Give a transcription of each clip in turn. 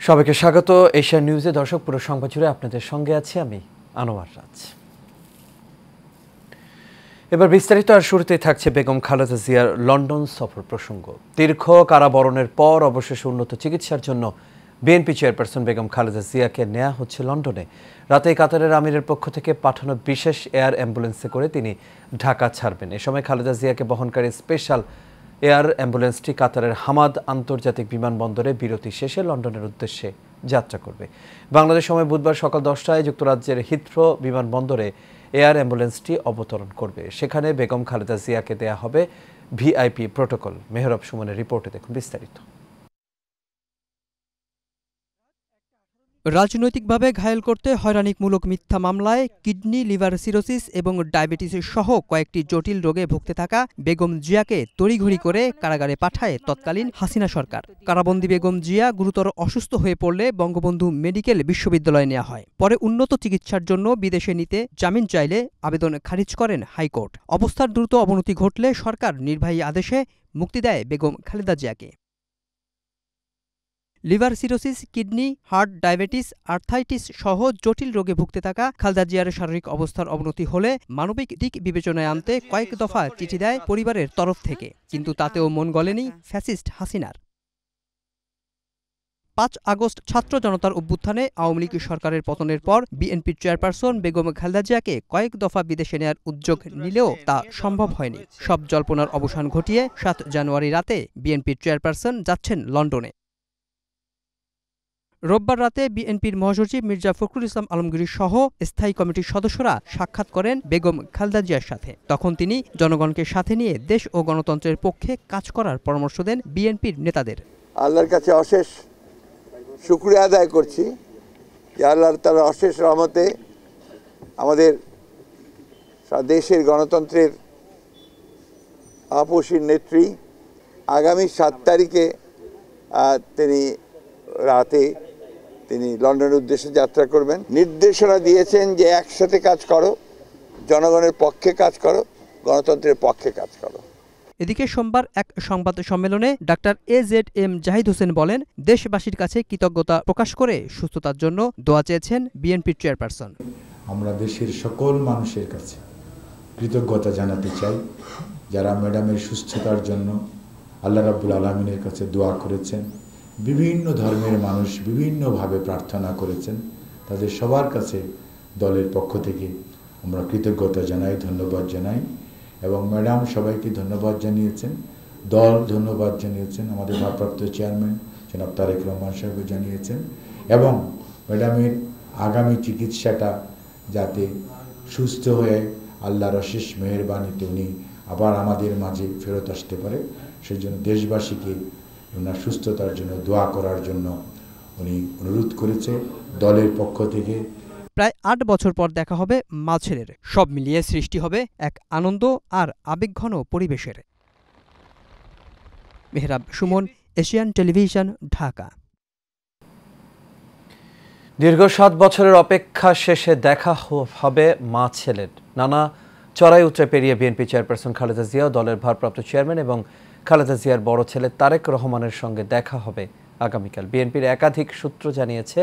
সবাইকে স্বাগত এশিয়া নিউজে। দর্শক, পুরো সংবাদ জুড়ে আপনাদের সঙ্গে আছি আমি আনোয়ার রাজ। এবার বিস্তারিত। আর শুরুতেই থাকছে বেগম খালেদা জিয়ার লন্ডন সফর প্রসঙ্গ। দীর্ঘ কারাবরণের পর অবশেষে উন্নত চিকিৎসার জন্য বিএনপি চেয়ারপারসন বেগম খালেদা জিয়াকে নেওয়া হচ্ছে লন্ডনে। রাতেই কাতারের আমিরের পক্ষ থেকে পাঠানো বিশেষ এয়ার অ্যাম্বুলেন্সে করে তিনি ঢাকা ছাড়বেন। এ সময় খালেদা জিয়াকে বহনকারী স্পেশাল এয়ার অ্যাম্বুলেন্সটি কাতারের হামাদ আন্তর্জাতিক বিমানবন্দরে বিরতি শেষে লন্ডনের উদ্দেশ্যে যাত্রা করবে। বাংলাদেশ সময় বুধবার সকাল 10টায় যুক্তরাজ্যের হিথ্রো বিমানবন্দরে এয়ার অ্যাম্বুলেন্সটি অবতরণ করবে। সেখানে বেগম খালেদা জিয়াকে দেয়া হবে ভিআইপি প্রোটোকল। মেহরাব সুমনের রিপোর্টে দেখুন বিস্তারিত। রাজনৈতিকভাবে ঘায়েল করতে হয়রানিমূলক মিথ্যা মামলায় কিডনি, লিভার সিরোসিস এবং ডায়াবেটিস সহ কয়েকটি জটিল রোগে ভুগতে থাকা বেগম জিয়াকে তড়িঘড়ি করে কারাগারে পাঠায় তৎকালীন হাসিনা সরকার। কারাবন্দী বেগম জিয়া গুরুতর অসুস্থ হয়ে পড়লে বঙ্গবন্ধু মেডিকেল বিশ্ববিদ্যালয়ে নেওয়া হয়। পরে উন্নত চিকিৎসার জন্য বিদেশে নিতে জামিন চাইলে আবেদন খারিজ করেন হাইকোর্ট। অবস্থার দ্রুত অবনতি ঘটলে সরকার নির্বাহী আদেশে মুক্তি দেয় বেগম খালেদা জিয়াকে। Liver cirrhosis, kidney, heart, diabetes, arthritis সহ জটিল রোগে ভুগতে থাকা খালেদা জিয়ার শারীরিক অবস্থার অবনতি হলে মানবিক দিক বিবেচনায় আনতে কয়েক দফা চিঠি দেয় পরিবারের তরফ থেকে, কিন্তু তাতেও মন গলেনি ফ্যাসিস্ট হাসিনার। ৫ আগস্ট ছাত্র জনতার অভ্যুত্থানে আওয়ামী লীগ সরকারের পতনের পর বিএনপির চেয়ারপারসন বেগম খালেদা জিয়াকে কয়েক দফা বিদেশে নেয়ার উদ্যোগ নিলেও তা সম্ভব হয়নি। সব জল্পনার অবসান ঘটিয়ে ৭ জানুয়ারি রাতে বিএনপির চেয়ারপারসন যাচ্ছেন লন্ডনে। রোববার রাতে বিএনপির মহাসচিব মির্জা ফখরুল ইসলাম আলমগীর সহ স্থায়ী কমিটির সদস্যরা সাক্ষাৎ করেন বেগম খালেদা জিয়ার সাথে। তখন তিনি জনগণকে সাথে নিয়ে দেশ ও গণতন্ত্রের পক্ষে কাজ করার পরামর্শ দেন বিএনপির নেতাদের। আল্লাহর কাছে অশেষ শুকরিয়া আদায় করছি যে আল্লাহর তার অশেষ রহমতে আমাদের দেশের গণতন্ত্রের আপসীর নেত্রী আগামী 7 তারিখে তিনি লন্ডনের উদ্দেশ্যে যাত্রা করবেন। নির্দেশনা দিয়েছেন যে একসাথে কাজ করো, জনগণের পক্ষে কাজ করো, গণতন্ত্রের পক্ষে কাজ করো। এদিকে সোমবার এক সংবাদ সম্মেলনে ডাক্তার AZM জাহিদ হোসেন বলেন, দেশবাসীর কাছে কৃতজ্ঞতা প্রকাশ করে সুস্থতার জন্য দোয়া চেয়েছেন বিএনপির চেয়ারপারসন। আমরা দেশের সকল মানুষের কাছে কৃতজ্ঞতা জানাতে চাই যারা ম্যাডামের সুস্থতার জন্য আল্লাহ রাব্বুল আলামিনের কাছে দোয়া করেছেন। বিভিন্ন ধর্মের মানুষ বিভিন্নভাবে প্রার্থনা করেছেন। তাদের সবার কাছে দলের পক্ষ থেকে আমরা কৃতজ্ঞতা জানাই, ধন্যবাদ জানাই। এবং ম্যাডাম সবাইকে ধন্যবাদ জানিয়েছেন, দল ধন্যবাদ জানিয়েছেন, আমাদের ভারপ্রাপ্ত চেয়ারম্যান জনাব তারেক রহমান সাহেব জানিয়েছেন। এবং ম্যাডামের আগামী চিকিৎসাটা যাতে সুস্থ হয়ে আল্লাহর অশেষ মেহেরবানিতে উনি আবার আমাদের মাঝে ফেরত আসতে পারে, সেজন্য দেশবাসীকে ওনার সুস্থতার জন্য দোয়া করার জন্য উনি অনুরোধ করেছে দলের পক্ষ থেকে। প্রায় 8 বছর পর দেখা হবে মা ছেলের। সব মিলিয়ে সৃষ্টি হবে এক আনন্দ আর আবেগঘন পরিবেশের। Mehrab Suman, Asian television, Dhaka. দীর্ঘ 7 বছরের অপেক্ষা শেষে দেখা হবে মা ছেলের। নানা চড়াই উতরাই পেরিয়ে বিএনপি চেয়ারপারসন খালেদা জিয়া, দলের ভারপ্রাপ্ত চেয়ারম্যান এবং খালেদা জিয়ার বড় ছেলে তারেক রহমানের সঙ্গে দেখা হবে আগামীকাল। বিএনপির একাধিক সূত্র জানিয়েছে,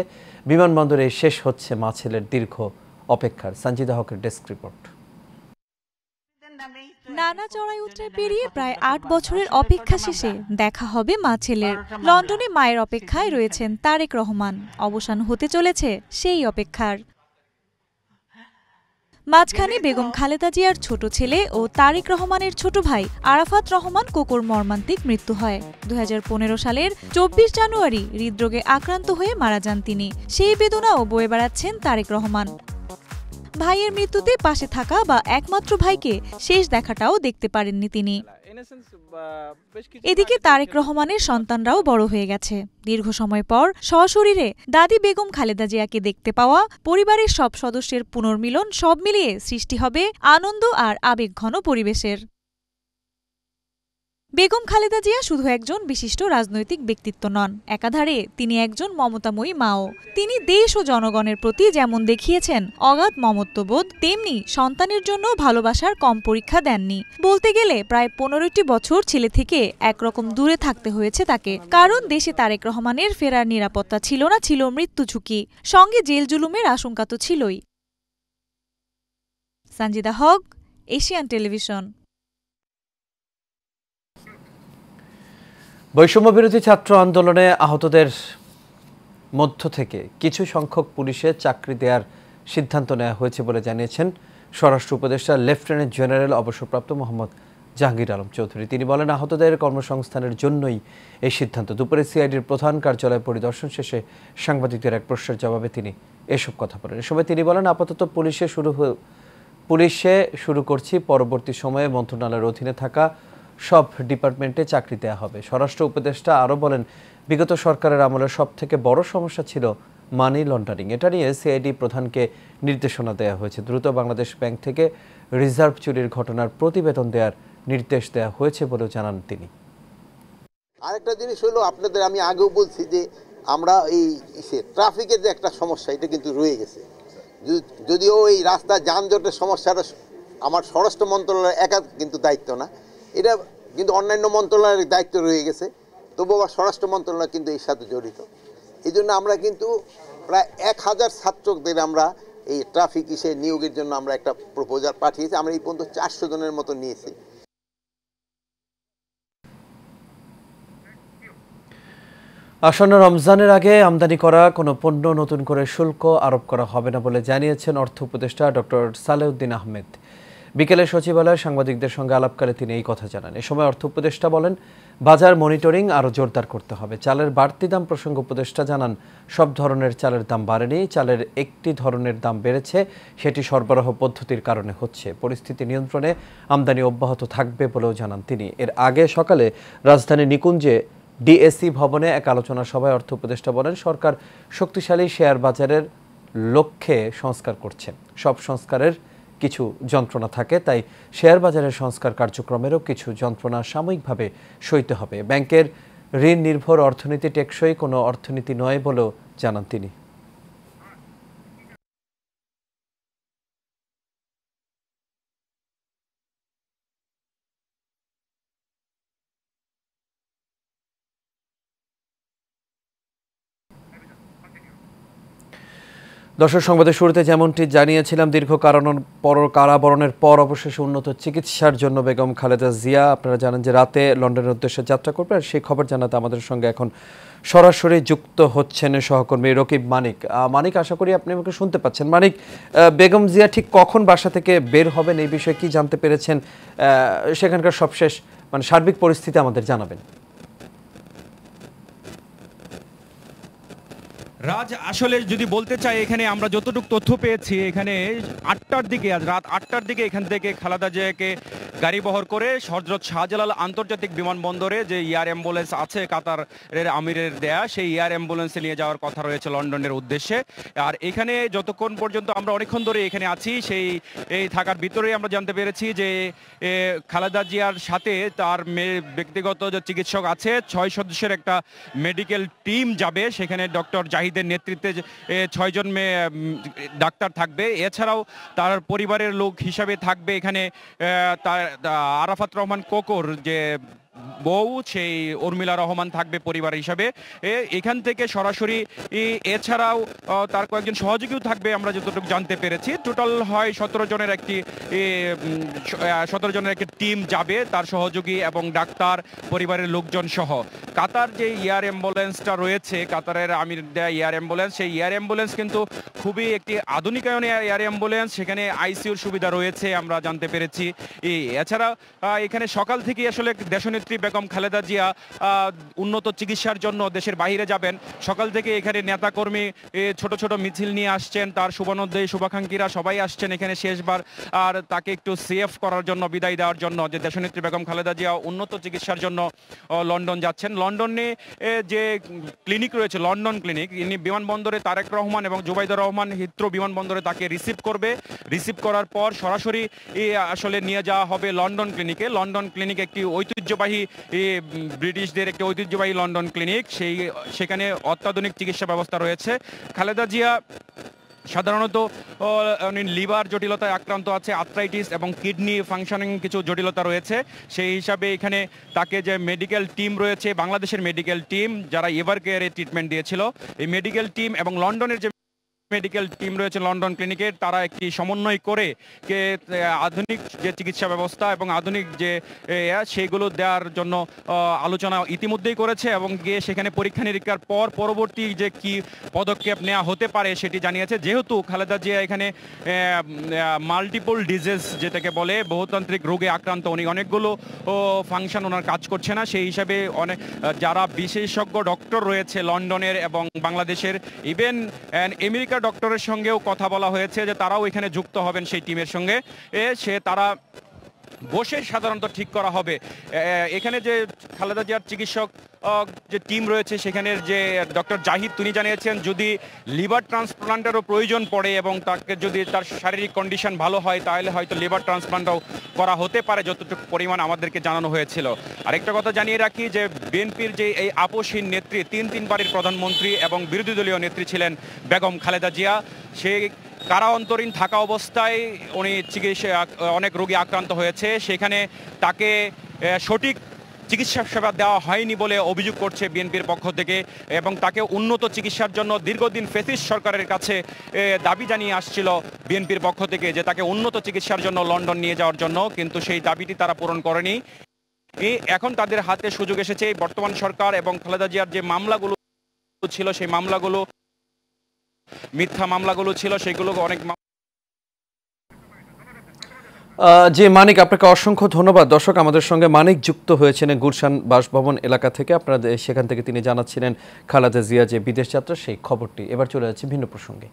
বিমানবন্দরে শেষ হচ্ছে মা ছেলের দীর্ঘ অপেক্ষার। সঞ্জিদা হকের ডেস্ক রিপোর্ট। নানা চড়াই উতরাই পেরিয়ে প্রায় 8 বছরের অপেক্ষা শেষে দেখা হবে মা ছেলের। লন্ডনে মায়ের অপেক্ষায় রয়েছেন তারেক রহমান। অবসান হতে চলেছে সেই অপেক্ষার। মাঝখানে বেগম খালেদা জিয়ার ছোট ছেলে ও তারেক রহমানের ছোট ভাই আরাফাত রহমান কোকোর মর্মান্তিক মৃত্যু হয়। 2015 সালের 24 জানুয়ারি হৃদরোগে আক্রান্ত হয়ে মারা যান তিনি। সেই বেদনাও বয়ে বেড়াচ্ছেন তারেক রহমান। ভাইয়ের মৃত্যুতে পাশে থাকা বা একমাত্র ভাইকে শেষ দেখাটাও দেখতে পারেননি তিনি। এদিকে তারেক রহমানের সন্তানরাও বড় হয়ে গেছে। দীর্ঘ সময় পর সশরীরে দাদি বেগম খালেদা জিয়াকে দেখতে পাওয়া, পরিবারের সব সদস্যের পুনর্মিলন, সব মিলিয়ে সৃষ্টি হবে আনন্দ আর আবেগঘন পরিবেশের। বেগম খালেদা জিয়া শুধু একজন বিশিষ্ট রাজনৈতিক ব্যক্তিত্ব নন, একাধারে তিনি একজন মমতাময়ী মাও। তিনি দেশ ও জনগণের প্রতি যেমন দেখিয়েছেন অগাধ মমত্ববোধ, তেমনি সন্তানের জন্য ভালোবাসার কম পরীক্ষা দেননি। বলতে গেলে প্রায় 15টি বছর ছেলে থেকে একরকম দূরে থাকতে হয়েছে তাকে, কারণ দেশে তারেক রহমানের ফেরার নিরাপত্তা ছিল না, ছিল মৃত্যু ঝুঁকি, সঙ্গে জেল জুলুমের আশঙ্কা তো ছিলই। সঞ্জিদা হক, এশিয়ান টেলিভিশন। বৈষম্য বিরোধী ছাত্র আন্দোলনে আহতদের মধ্য থেকে কিছু সংখ্যক পুলিশের চাকরি দেওয়ার সিদ্ধান্ত নেওয়া হয়েছে বলে জানিয়েছেন স্বরাষ্ট্র উপদেষ্টা লেফটেন্যান্ট জেনারেল অবসরপ্রাপ্ত মোহাম্মদ জাহাঙ্গীর আলম চৌধুরী। তিনি বলেন, আহতদের কর্মসংস্থানের জন্যই এই সিদ্ধান্ত। দুপুরে সিআইডির প্রধান কার্যালয় পরিদর্শন শেষে সাংবাদিকদের এক প্রশ্নের জবাবে তিনি এসব কথা বলেন। এ সময় তিনি বলেন, আপাতত পুলিশে শুরু করছি, পরবর্তী সময়ে মন্ত্রণালয়ের অধীনে থাকা সব ডিপার্টমেন্টে চাকরি দেওয়া হবে। স্বরাষ্ট্র উপদেষ্টা আরও বলেন, বিগত সরকারের আমলে সবথেকে বড় সমস্যা ছিল মানি লন্ডারিং। এটা নিয়ে সিআইডি প্রধানকে নির্দেশনা দেওয়া হয়েছে। দ্রুত বাংলাদেশ ব্যাংক থেকে রিজার্ভ চুরির ঘটনার প্রতিবেদন দেওয়ার নির্দেশ দেওয়া হয়েছে বলেও জানান তিনি। আরেকটা জিনিস হলো, আপনাদের আমি আগেও বলছি যে আমরা এই ট্রাফিকের যে একটা সমস্যা, এটা কিন্তু রয়ে গেছে। যদিও এই রাস্তা যানজটের সমস্যাটা আমার স্বরাষ্ট্র মন্ত্রণালয়ের একা কিন্তু দায়িত্ব না, এটা কিন্তু অন্যান্য মন্ত্রণালয়ের দায়িত্ব রয়ে গেছে, তবুও স্বরাষ্ট্র মন্ত্রণালয় কিন্তু এর সাথে জড়িত। এই জন্য আমরা কিন্তু প্রায় 1000 ছাত্রদের আমরা এই ট্রাফিক নিয়োগের জন্য আমরা একটা প্রপোজাল পাঠিয়েছি। আমরা এই পর্যন্ত 400 জনের মতো নিয়েছি। আসন্ন রমজানের আগে আমদানি করা কোনো পণ্য নতুন করে শুল্ক আরোপ করা হবে না বলে জানিয়েছেন অর্থ উপদেষ্টা ডক্টর সালেউদ্দিন আহমেদ। বিকেলে সচিবালয়ে সাংবাদিকদের সঙ্গে আলাপকালে তিনি এই কথা জানান। এ সময় অর্থ উপদেষ্টা বলেন, বাজার মনিটরিং আরও জোরদার করতে হবে। চালের বাড়তি দাম প্রসঙ্গে উপদেষ্টা জানান, সব ধরনের চালের দাম বাড়েনি, চালের একটি ধরনের দাম বেড়েছে, সেটি সরবরাহ পদ্ধতির কারণে হচ্ছে। পরিস্থিতি নিয়ন্ত্রণে আমদানি অব্যাহত থাকবে বলেও জানান তিনি। এর আগে সকালে রাজধানী নিকুঞ্জে ডিএসি ভবনে এক আলোচনা সভায় অর্থ উপদেষ্টা বলেন, সরকার শক্তিশালী শেয়ার বাজারের লক্ষ্যে সংস্কার করছেন। সব সংস্কারের কিছু যন্ত্রণা থাকে, তাই শেয়ার বাজারের সংস্কার কার্যক্রমেরও কিছু যন্ত্রণা সাময়িকভাবে সইতে হবে। ব্যাংকের ঋণ নির্ভর অর্থনীতি টেকসই কোনো অর্থনীতি নয় বলেও জানান তিনি। দর্শক, সংবাদের শুরুতে যেমনটি জানিয়েছিলাম, দীর্ঘ কারাবরণের পর অবশেষে উন্নত চিকিৎসার জন্য বেগম খালেদা জিয়া, আপনারা জানেন যে রাতে লন্ডনের উদ্দেশ্যে যাত্রা করবে। আর সেই খবর জানাতে আমাদের সঙ্গে এখন সরাসরি যুক্ত হচ্ছেন সহকর্মী রকিব মানিক। মানিক, আশা করি আপনি আমাকে শুনতে পাচ্ছেন। মানিক, বেগম জিয়া ঠিক কখন বাসা থেকে বের হবেন, এই বিষয়ে কি জানতে পেরেছেন? সেখানকার সবশেষ সার্বিক পরিস্থিতি আমাদের জানাবেন। রাজ, আসলে যদি বলতে চাই, এখানে আমরা যতটুকু তথ্য পেয়েছি, এখানে 8টার দিকে, আজ রাত 8টার দিকে এখান থেকে খালেদা জিয়াকে গাড়ি বহর করে হযরত শাহজালাল আন্তর্জাতিক বিমানবন্দরে যে এয়ার অ্যাম্বুলেন্স আছে কাতারের আমিরের দেয়া, সেই এয়ার অ্যাম্বুলেন্সে নিয়ে যাওয়ার কথা রয়েছে লন্ডনের উদ্দেশ্যে। আর এখানে যতক্ষণ পর্যন্ত আমরা অনেকক্ষণ ধরে এখানে আছি, এই থাকার ভিতরেই আমরা জানতে পেরেছি যে খালেদা জিয়ার সাথে তার ব্যক্তিগত যে চিকিৎসক আছে, 6 সদস্যের একটা মেডিকেল টিম যাবে। সেখানে ডক্টর জাহিদের নেতৃত্বে 6 জন ডাক্তার থাকবে। এছাড়াও তার পরিবারের লোক হিসাবে থাকবে এখানে তার আরাফাত রহমান কোকর যে বউ, সেই উর্মিলা রহমান থাকবে পরিবার হিসাবে এখান থেকে সরাসরি। এছাড়াও তার কয়েকজন সহযোগীও থাকবে আমরা যতটুকু জানতে পেরেছি। টোটাল হয় 17 জনের একটি টিম যাবে, তার সহযোগী এবং ডাক্তার, পরিবারের লোকজন সহ। কাতার যে এয়ার অ্যাম্বুলেন্সটা রয়েছে, কাতারের আমির দেয়া এয়ার অ্যাম্বুলেন্স, সেই এয়ার অ্যাম্বুলেন্স কিন্তু খুবই একটি আধুনিকায়ন এয়ার অ্যাম্বুলেন্স। সেখানে আইসিইউর সুবিধা রয়েছে আমরা জানতে পেরেছি। এছাড়া এখানে সকাল থেকে আসলে দেশনেত্রী বেগম খালেদা জিয়া উন্নত চিকিৎসার জন্য দেশের বাইরে যাবেন। সকাল থেকে এখানে নেতাকর্মী ছোট ছোট মিছিল নিয়ে আসছেন, তার শুভানুধ্যায়ী শুভাকাঙ্ক্ষীরা সবাই আসছেন এখানে শেষবার, আর তাকে একটু সেফ করার জন্য, বিদায় দেওয়ার জন্য, যে দেশনেত্রী বেগম খালেদা জিয়া উন্নত চিকিৎসার জন্য লন্ডন যাচ্ছেন। লন্ডনে যে ক্লিনিক রয়েছে, লন্ডন ক্লিনিক, ইনি বিমানবন্দরে তারেক রহমান এবং জুবাইদুর রহমান হিথ্রো বিমানবন্দরে তাকে রিসিভ করবে। রিসিভ করার পর সরাসরি আসলে নিয়ে যাওয়া হবে লন্ডন ক্লিনিকে। লন্ডন ক্লিনিক একটি ঐতিহ্যবাহী ঐতিহ্যবাহী ব্রিটিশদের একটি ঐতিহ্যবাহী লন্ডন ক্লিনিক, সেখানে অত্যাধুনিক চিকিৎসা ব্যবস্থা রয়েছে। খালেদা জিয়া সাধারণত লিভার জটিলতায় আক্রান্ত আছে, আর্থ্রাইটিস এবং কিডনি ফাংশনিং কিছু জটিলতা রয়েছে। সেই হিসাবে এখানে তাকে যে মেডিকেল টিম রয়েছে, বাংলাদেশের মেডিকেল টিম যারা এভার কেয়ারে ট্রিটমেন্ট দিয়েছিল, এই মেডিকেল টিম এবং লন্ডনের যে মেডিকেল টিম রয়েছে লন্ডন ক্লিনিকের, তারা একটি সমন্বয় করে আধুনিক যে চিকিৎসা ব্যবস্থা এবং আধুনিক যে সেগুলো দেওয়ার জন্য আলোচনা ইতিমধ্যেই করেছে এবং গিয়ে সেখানে পরীক্ষা নিরীক্ষার পর পরবর্তী যে কি পদক্ষেপ নেওয়া হতে পারে সেটি জানিয়েছে। যেহেতু খালেদা জিয়া এখানে মাল্টিপল ডিজিজ যেটাকে বলে বহুতান্ত্রিক রোগে আক্রান্ত, উনি অনেকগুলো ফাংশন ওনার কাজ করছে না, সেই হিসাবে অনেক যারা বিশেষজ্ঞ ডক্টর রয়েছে লন্ডনের এবং বাংলাদেশের, ইভেন আমেরিকা ডক্টরের সঙ্গেও কথা বলা হয়েছে যে তারাও এখানে যুক্ত হবেন সেই টিমের সঙ্গে। তারা বসে সাধারণত ঠিক করা হবে এখানে যে খালেদা জিয়ার চিকিৎসক যে টিম রয়েছে সেখানের যে ডক্টর জাহিদ, তিনি জানিয়েছেন যদি লিভার ট্রান্সপ্লান্টেরও প্রয়োজন পড়ে এবং তাকে যদি তার শারীরিক কন্ডিশন ভালো হয় তাহলে হয়তো লিভার ট্রান্সপ্লান্টও করা হতে পারে, যতটুকু পরিমাণ আমাদেরকে জানানো হয়েছিল। আরেকটা কথা জানিয়ে রাখি যে বিএনপির যে এই আপসহীন নেত্রী, তিনবারের প্রধানমন্ত্রী এবং বিরোধী দলীয় নেত্রী ছিলেন বেগম খালেদা জিয়া, সে কারা অন্তরীণ থাকা অবস্থায় উনি চিকিৎসা অনেক রোগী আক্রান্ত হয়েছে, সেখানে তাকে সঠিক চিকিৎসা সেবা দেওয়া হয়নি বলে অভিযোগ করছে বিএনপির পক্ষ থেকে এবং তাকে উন্নত চিকিৎসার জন্য দীর্ঘদিন ফ্যাসিস্ট সরকারের কাছে দাবি জানিয়ে আসছিল বিএনপির পক্ষ থেকে যে তাকে উন্নত চিকিৎসার জন্য লন্ডন নিয়ে যাওয়ার জন্য, কিন্তু সেই দাবিটি তারা পূরণ করেনি। এখন তাদের হাতে সুযোগ এসেছে বর্তমান সরকার এবং খালেদা জিয়ার যে মামলাগুলো ছিল সেই মামলাগুলো মিথ্যা মামলাগুলো ছিল সেগুলো অনেক জি মানিক, আপনাকে অসংখ্য ধন্যবাদ। দর্শক, আমাদের সঙ্গে মানিক যুক্ত হয়েছেন গুলশান বাসভবন এলাকা থেকে, আপনাদের সেখান থেকে তিনি জানাচ্ছিলেন খালেদা জিয়া যে বিদেশ যাত্রা সেই খবরটি। এবার চলে যাচ্ছে ভিন্ন প্রসঙ্গে।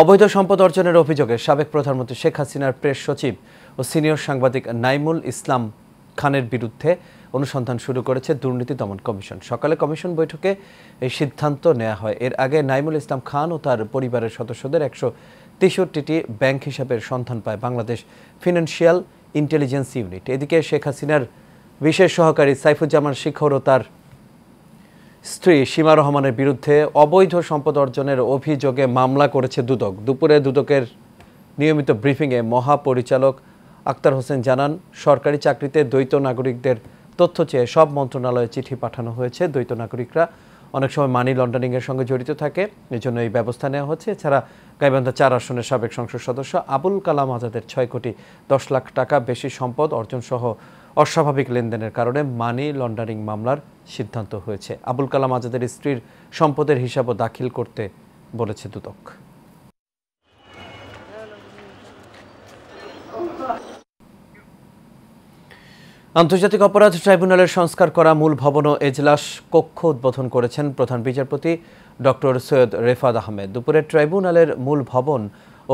অবৈধ সম্পদ অর্জনের অভিযোগে সাবেক প্রধানমন্ত্রী শেখ হাসিনার প্রেস সচিব ও সিনিয়র সাংবাদিক নাইমুল ইসলাম খানের বিরুদ্ধে অনুসন্ধান শুরু করেছে দুর্নীতি দমন কমিশন। সকালে কমিশন বৈঠকে এই সিদ্ধান্ত নেওয়া হয়। এর আগে নাইমুল ইসলাম খান ও তার পরিবারের সদস্যদের 163টি ব্যাংক হিসাবের সন্ধান পায় বাংলাদেশ ফিনান্সিয়াল ইন্টেলিজেন্স ইউনিট। এদিকে শেখ হাসিনার বিশেষ সহকারী সাইফুজ্জামান শিখর ও তার স্ত্রী সীমা রহমানের বিরুদ্ধে অবৈধ সম্পদ অর্জনের অভিযোগে মামলা করেছে দুদক। দুপুরে দুদকের নিয়মিত ব্রিফিংয়ে মহাপরিচালক আক্তার হোসেন জানান, সরকারি চাকরিতে দ্বৈত নাগরিকদের তথ্য চেয়ে সব মন্ত্রণালয়ে চিঠি পাঠানো হয়েছে। দ্বৈত নাগরিকরা অনেক সময় মানি লন্ডারিংয়ের সঙ্গে জড়িত থাকে, এজন্য এই ব্যবস্থা নেওয়া হচ্ছে। এছাড়া গাইবান্ধা 4 আসনের সাবেক সংসদ সদস্য আবুল কালাম আজাদের 6 কোটি 10 লাখ টাকা বেশি সম্পদ অর্জন সহ অস্বাভাবিক লেনদেনের কারণে মানি লন্ডারিং মামলার সিদ্ধান্ত হয়েছে। আবুল কালাম আজাদের স্ত্রীর সম্পদের হিসাবও দাখিল করতে বলেছে দুদক। আন্তর্জাতিক অপরাধ ট্রাইব্যুনালের সংস্কার করা মূল ভবন ও এজলাস কক্ষ উদ্বোধন করেছেন প্রধান বিচারপতি ডক্টর সৈয়দ রেফাত আহমেদ। দুপুরে ট্রাইব্যুনালের মূল ভবন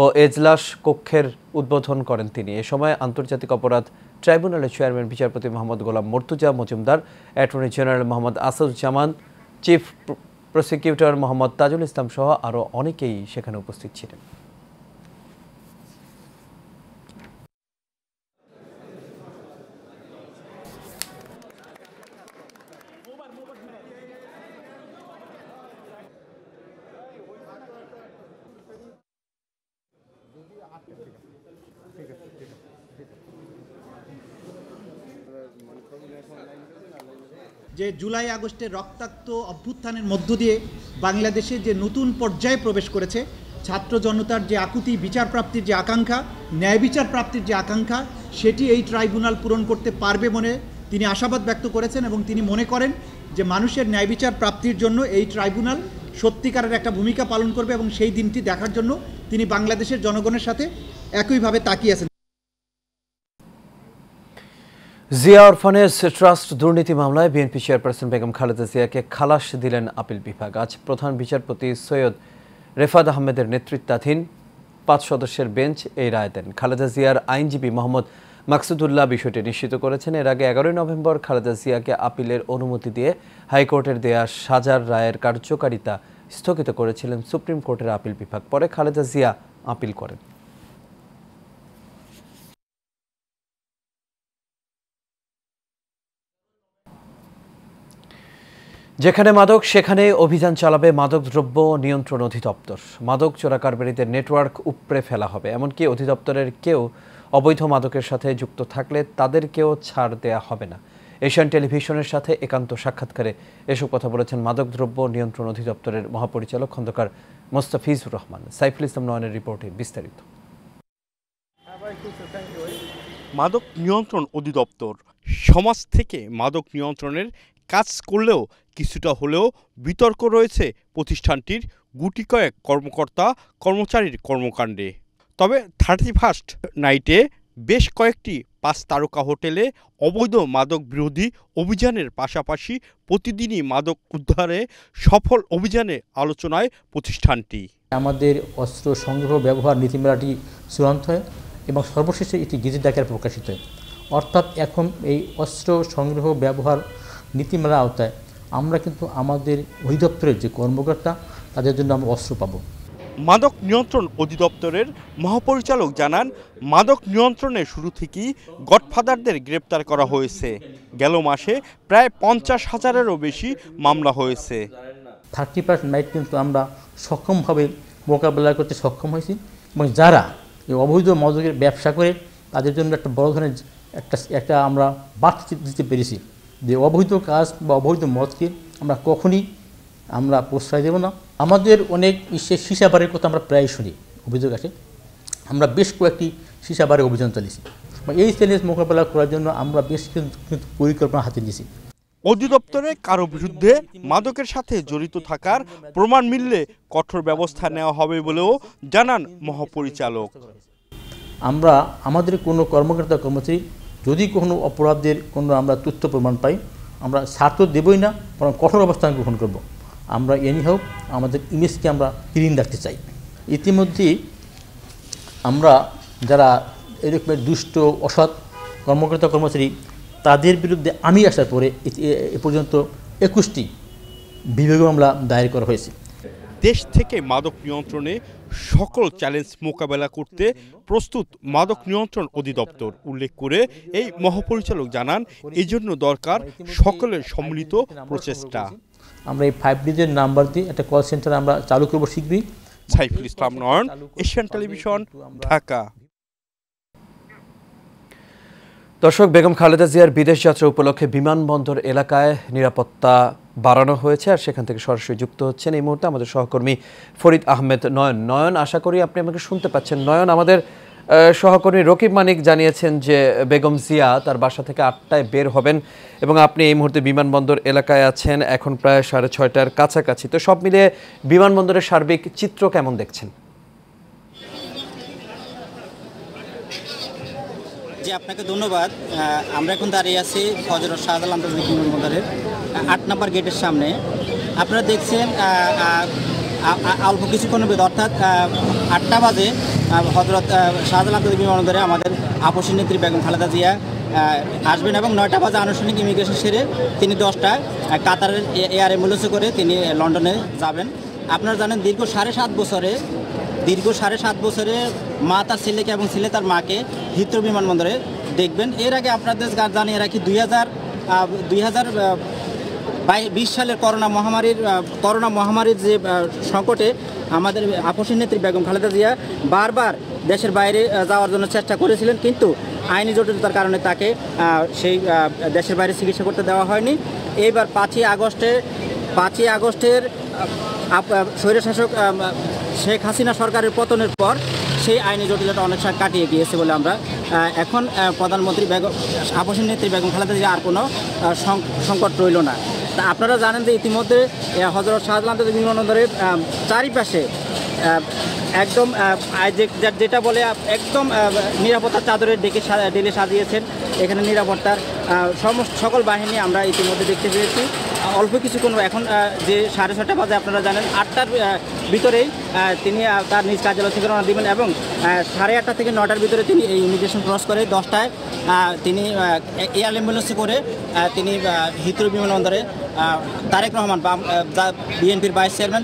ও এজলাস কক্ষের উদ্বোধন করেন তিনি। এ সময় আন্তর্জাতিক অপরাধ ট্রাইব্যুনালের চেয়ারম্যান বিচারপতি Mohammad Golam Mortuza Majumder, attorney general Mohammad Asaduzzaman, chief prosecutor Mohammad Tajul Islam সহ আরও অনেকেই সেখানে উপস্থিত ছিলেন। যে জুলাই আগস্টের রক্তাক্ত অভ্যুত্থানের মধ্য দিয়ে বাংলাদেশে যে নতুন পর্যায়ে প্রবেশ করেছে, ছাত্র জনতার যে আকুতি বিচার প্রাপ্তির যে আকাঙ্ক্ষা, ন্যায় বিচার প্রাপ্তির যে আকাঙ্ক্ষা, সেটি এই ট্রাইব্যুনাল পূরণ করতে পারবে বলে তিনি আশাবাদ ব্যক্ত করেছেন এবং তিনি মনে করেন যে মানুষের ন্যায় বিচার প্রাপ্তির জন্য এই ট্রাইব্যুনাল সত্যিকারের একটা ভূমিকা পালন করবে এবং সেই দিনটি দেখার জন্য তিনি বাংলাদেশের জনগণের সাথে একইভাবে তাকিয়ে আছেন। জিয়া অরফানেজ ট্রাস্ট দুর্নীতি মামলায় বিএনপি চেয়ারপারসন বেগম খালেদা জিয়াকে খালাস দিলেন আপিল বিভাগ। আজ প্রধান বিচারপতি সৈয়দ রেফাত আহমেদের নেতৃত্বাধীন 5 সদস্যের বেঞ্চ এই রায় দেন। খালেদা জিয়ার আইনজীবী মোহাম্মদ মাকসুদুল্লাহ বিষয়টি নিশ্চিত করেছেন। এর আগে 11 নভেম্বর খালেদা জিয়াকে আপিলের অনুমতি দিয়ে হাইকোর্টের দেয়া সাজার রায়ের কার্যকারিতা স্থগিত করেছিলেন সুপ্রিম কোর্টের আপিল বিভাগ। পরে খালেদা জিয়া আপিল করেন। যেখানে মাদক সেখানে অভিযান চালাবে মাদকদ্রব্য নিয়ন্ত্রণ অধিদপ্তর। মাদক চোরাকারবারিদের নেটওয়ার্ক উপড়ে ফেলা হবে, এমনকি অধিদপ্তরের কেউ অবৈধ মাদকের সাথে যুক্ত থাকলে তাদেরকেও ছাড় দেয়া হবে না। এশিয়ান টেলিভিশনের সাথে একান্ত সাক্ষাৎকারে এসব কথা বলেছেন মাদকদ্রব্য নিয়ন্ত্রণ অধিদপ্তরের মহাপরিচালক খন্দকার মোস্তাফিজুর রহমান। সাইফুল ইসলাম নয়নের রিপোর্টে বিস্তারিত। মাদক নিয়ন্ত্রণ অধিদপ্তর সমাজ থেকে মাদক নিয়ন্ত্রণের কাজ করলেও কিছুটা হলেও বিতর্ক রয়েছে প্রতিষ্ঠানটির গুটি কয়েক কর্মকর্তা কর্মচারীর কর্মকাণ্ডে। তবে 31st নাইটে বেশ কয়েকটি 5 তারকা হোটেলে অবৈধ মাদক বিরোধী অভিযানের পাশাপাশি প্রতিদিনই মাদক উদ্ধারে সফল অভিযানে আলোচনায় প্রতিষ্ঠানটি। আমাদের অস্ত্র সংগ্রহ ব্যবহার নীতিমালাটি চূড়ান্ত হয় এবং সর্বশেষে এটি গেজেট আকারে প্রকাশিত হয়। অর্থাৎ এখন এই অস্ত্র সংগ্রহ ব্যবহার নীতিমালা আওতায় আমরা কিন্তু আমাদের অধিদপ্তরের যে কর্মকর্তা তাদের জন্য আমরা অস্ত্র পাবো। মাদক নিয়ন্ত্রণ অধিদপ্তরের মহাপরিচালক জানান, মাদক নিয়ন্ত্রণের শুরু থেকেই গডফাদারদের গ্রেপ্তার করা হয়েছে। গেল মাসে প্রায় 50,000-এরও বেশি মামলা হয়েছে। 31st নাইট কিন্তু আমরা সক্ষমভাবে মোকাবেলা করতে সক্ষম হয়েছি এবং যারা এই অবৈধ মাদকের ব্যবসা করে তাদের জন্য একটা বড় ধরনের একটা আমরা বার্তা দিতে পেরেছি যে অবৈধ কাজ বা অবৈধ মদকে আমরা কখনই আমরা প্রশ্রয় দেব না। আমাদের অনেক সীসাবারের কথা আমরা প্রায় শুনি, অভিযোগ আসে। আমরা বেশ কয়েকটি সীসাবারে অভিযান চালিয়েছি এবং এই চ্যালেঞ্জ মোকাবেলা করার জন্য আমরা বেশ কিন্তু পরিকল্পনা হাতে নিয়েছি। অধিদপ্তরে কারো বিরুদ্ধে মাদকের সাথে জড়িত থাকার প্রমাণ মিললে কঠোর ব্যবস্থা নেওয়া হবে বলেও জানান মহাপরিচালক। আমরা আমাদের কোনো কর্মকর্তা কর্মচারী যদি কোনো অপরাধের কোনো আমরা তথ্য প্রমাণ পাই আমরা ছাড় তো দেবই না, বরং কঠোর অবস্থান গ্রহণ করব। আমরা এনিহাও আমাদের ইমেজকে আমরা ক্লিন রাখতে চাই। ইতিমধ্যেই আমরা যারা এরকমের দুষ্ট অসৎ কর্মকর্তা কর্মচারী তাদের বিরুদ্ধে আমি আসার পরে এ পর্যন্ত 21টি বিভাগীয় মামলা দায়ের করা হয়েছে। দেশ থেকে মাদক নিয়ন্ত্রণে সকল চ্যালেঞ্জ মোকাবেলা করতে প্রস্তুত মাদক নিয়ন্ত্রণ অধিদপ্তর উল্লেখ করে এই মহাপরিচালক জানান, এই জন্য দরকার সকলের সম্মিলিত প্রচেষ্টা। আমরা এই 5ডিজের নাম্বার দিয়ে একটা কল সেন্টার আমরা চালু করব শীঘ্রই। সাইফুল ইসলাম নয়ন, এশিয়ান টেলিভিশন, ঢাকা। দর্শক, বেগম খালেদা জিয়ার বিদেশ যাত্রা উপলক্ষে বিমানবন্দর এলাকায় নিরাপত্তা বাড়ানো হয়েছে, আর সেখান থেকে সরাসরি যুক্ত হচ্ছেন এই মুহূর্তে আমাদের সহকর্মী ফরিদ আহমেদ নয়ন। নয়ন, আশা করি আপনি আমাকে শুনতে পাচ্ছেন। নয়ন, আমাদের সহকর্মী রকিব মানিক জানিয়েছেন যে বেগম জিয়া তার বাসা থেকে 8টায় বের হবেন এবং আপনি এই মুহূর্তে বিমানবন্দর এলাকায় আছেন, এখন প্রায় 6:30টার কাছাকাছি। তো সব মিলিয়ে বিমানবন্দরের সার্বিক চিত্র কেমন দেখছেন? জি, আপনাকে ধন্যবাদ। আমরা এখন দাঁড়িয়ে আছি হযরত শাহজালাল আন্তর্জাতিক বিমানবন্দরের 8 নম্বর গেটের সামনে। আপনারা দেখছেন অল্প কিছুক্ষণের ভিতরে অর্থাৎ 8টা বাজে হযরত শাহজালাল আন্তর্জাতিক বিমানবন্দরে আমাদের আপসী নেত্রী বেগম খালেদা জিয়া আসবেন এবং 9টা বাজে আনুষ্ঠানিক ইমিগ্রেশন সেরে তিনি 10টায় কাতারের এয়ার অ্যাম্বুলেন্সে করে তিনি লন্ডনে যাবেন। আপনারা জানেন দীর্ঘ 7.5 বছরে মা তার ছেলেকে এবং ছেলে তার মাকে হিথ্রো বিমানবন্দরে দেখবেন। এর আগে আপনাদের জানিয়ে রাখি 2020 সালের করোনা মহামারীর যে সংকটে আমাদের আপসী নেত্রী বেগম খালেদা জিয়া বারবার দেশের বাইরে যাওয়ার জন্য চেষ্টা করেছিলেন, কিন্তু আইনি জটিলতার কারণে তাকে সেই দেশের বাইরে চিকিৎসা করতে দেওয়া হয়নি। এইবার 5ই আগস্টের স্বৈরশাসক শেখ হাসিনা সরকারের পতনের পর সেই আইনি জটিলতা অনেক সময় কাটিয়ে গিয়েছে বলে আমরা এখন প্রধানমন্ত্রী আপসী নেত্রী বেগম খালেদা জিয়া আর কোনো সংকট রইল না। তা আপনারা জানেন যে ইতিমধ্যে হযরত শাহজালাল আন্তর্জাতিক বিমানবন্দরের চারিপাশে একদম যেটা বলে একদম নিরাপত্তার চাদরের ডেলে সাজিয়েছেন। এখানে নিরাপত্তার সকল বাহিনী আমরা ইতিমধ্যে দেখতে পেয়েছি। অল্প কিছুক্ষণ এখন যে 6:30 বাজে আপনারা জানেন 8টার ভিতরেই তিনি তার নিজ কার্যালয় থেকে রওনা দিবেন এবং 8:30 থেকে 9টার ভিতরে তিনি এই ইমিগ্রেশন ক্রস করে 10টায় তিনি এয়ার অ্যাম্বুলেন্সে করে তিনি হিথ্রো বিমানবন্দরে তারেক রহমান বিএনপির ভাইস চেয়ারম্যান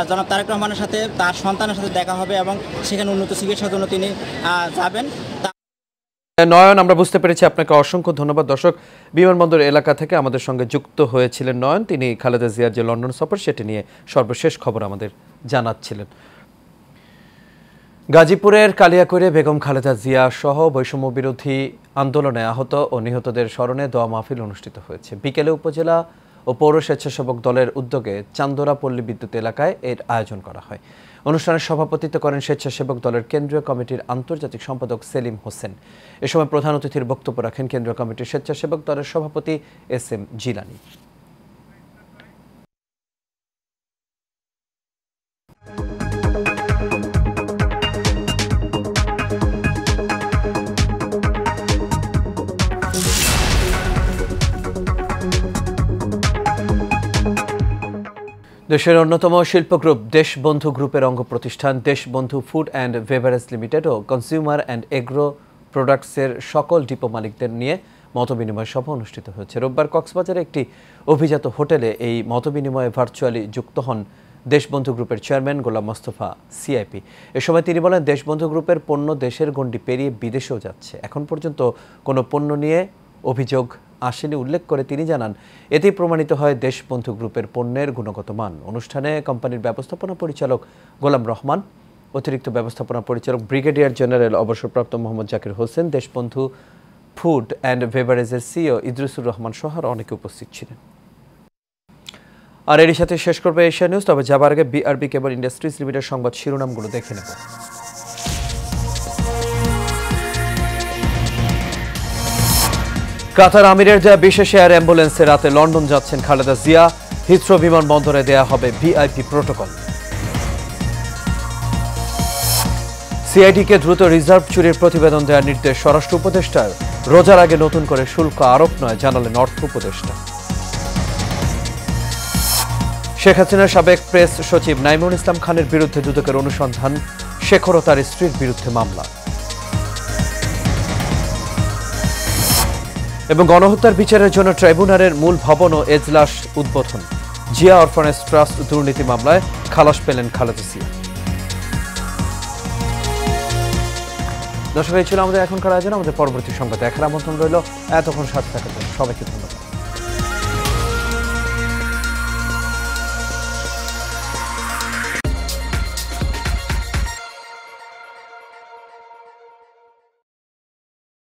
জনাব তারেক রহমানের সাথে তার সন্তানের সাথে দেখা হবে এবং সেখানে উন্নত চিকিৎসার জন্য তিনি যাবেন। নয়ন, আমরা বুঝতে পেরেছি, আপনাকে অসংখ্য ধন্যবাদ। দর্শক, বিমানবন্দর এলাকা থেকে আমাদের সঙ্গে যুক্ত হয়েছিলেন নয়ন, তিনি খালেদা জিয়ার যে লন্ডন সফর সেটি নিয়ে সর্বশেষ খবর আমাদের জানাচ্ছিলেন। গাজীপুরের কালিয়াকৈরে বেগম খালেদা জিয়া সহ বৈষম্য বিরোধী আন্দোলনে আহত ও নিহতদের স্মরণে দোয়া মাহফিল অনুষ্ঠিত হয়েছে। বিকেলে উপজেলা ও পৌর স্বেচ্ছাসেবক দলের উদ্যোগে চান্দোরা পল্লী বিদ্যুৎ এলাকায় এর আয়োজন করা হয়। অনুষ্ঠানে সভাপতিত্ব করেন স্বেচ্ছাসেবক দলের কেন্দ্রীয় কমিটির আন্তর্জাতিক সম্পাদক সেলিম হোসেন। এ সময় প্রধান অতিথির বক্তব্য রাখেন কেন্দ্রীয় কমিটির স্বেচ্ছাসেবক দলের সভাপতি SM জিলানী। দেশের অন্যতম শিল্প গ্রুপ দেশবন্ধু গ্রুপের অঙ্গ প্রতিষ্ঠান Deshbandhu food and beverage limited ও কনজিউমার অ্যান্ড এগ্রো প্রোডাক্টসের সকল ডিপো মালিকদের নিয়ে মতবিনিময় সভা অনুষ্ঠিত হয়েছে। রোববার কক্সবাজারে একটি অভিজাত হোটেলে এই মতবিনিময়ে ভার্চুয়ালি যুক্ত হন দেশবন্ধু গ্রুপের চেয়ারম্যান গোলাম মোস্তফা CIP। এ সময় তিনি বলেন, দেশবন্ধু গ্রুপের পণ্য দেশের গণ্ডি পেরিয়ে বিদেশেও যাচ্ছে। এখন পর্যন্ত কোনো পণ্য নিয়ে অভিযোগ আসেনি উল্লেখ করে তিনি জানান, এতেই প্রমাণিত হয় দেশবন্ধু গ্রুপের পণ্যের গুণগত মান। অনুষ্ঠানে কোম্পানির ব্যবস্থাপনা পরিচালক গোলাম রহমান, অতিরিক্ত ব্যবস্থাপনা পরিচালক ব্রিগেডিয়ার জেনারেল অবসরপ্রাপ্ত মোহাম্মদ জাকির হোসেন, দেশবন্ধু ফুড অ্যান্ড বেভারেজের CEO ইদ্রিসুর রহমান সহ অনেকে উপস্থিত ছিলেন। আর এরই সাথে শেষ করবে এশিয়া নিউজ। তবে যাবার আগে BRB কেবল ইন্ডাস্ট্রিজ লিমিটেড সংবাদ শিরোনামগুলো দেখে নেব। কাতার আমিরের দেয়া বিশেষ এয়ার অ্যাম্বুলেন্সে রাতে লন্ডন যাচ্ছেন খালেদা জিয়া। হিথ্রো বিমানবন্দরে দেয়া হবে VIP প্রোটোকল। CID-কে দ্রুত রিজার্ভ চুরির প্রতিবেদন দেওয়ার নির্দেশ স্বরাষ্ট্র উপদেষ্টার। রোজার আগে নতুন করে শুল্ক আরোপ নয়, জানালেন অর্থ উপদেষ্টা। শেখ হাসিনার সাবেক প্রেস সচিব নাইমুল ইসলাম খানের বিরুদ্ধে দুদকের অনুসন্ধান। শেখর ও তার স্ত্রীর বিরুদ্ধে মামলা। এবং গণহত্যার বিচারের জন্য ট্রাইব্যুনালের মূল ভবন ও এজলাস উদ্বোধন। জিয়া অরফানেজ ট্রাস্ট দুর্নীতি মামলায় খালাস পেলেন খালেদা জিয়া। দর্শক, এই ছিল আমাদের এখনকার আয়োজন। আমাদের পরবর্তী সংবাদ দেখার আমন্ত্রণ রইল। এতক্ষণ সাথে থাকার জন্য সবাইকে ধন্যবাদ।